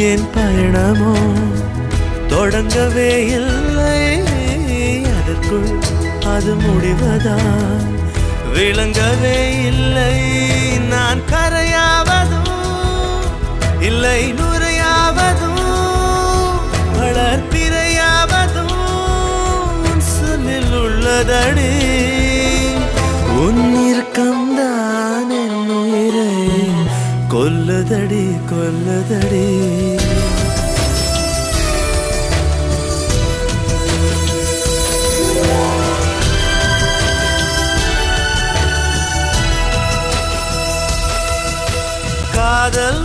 என் பயணமோ தொடங்கவே இல்லை, அதற்குள் அது முடிவதா விளங்கவே இல்லை. நான் கரையாவதும் இல்லை, நுரையாவதும் வளர்ப்பிறையாவதும் சொல்லில் உள்ளதடி. உன் இறுக்கம்தான் என் உயிரை கொல்லுதடி கொல்லுதடி. காதல்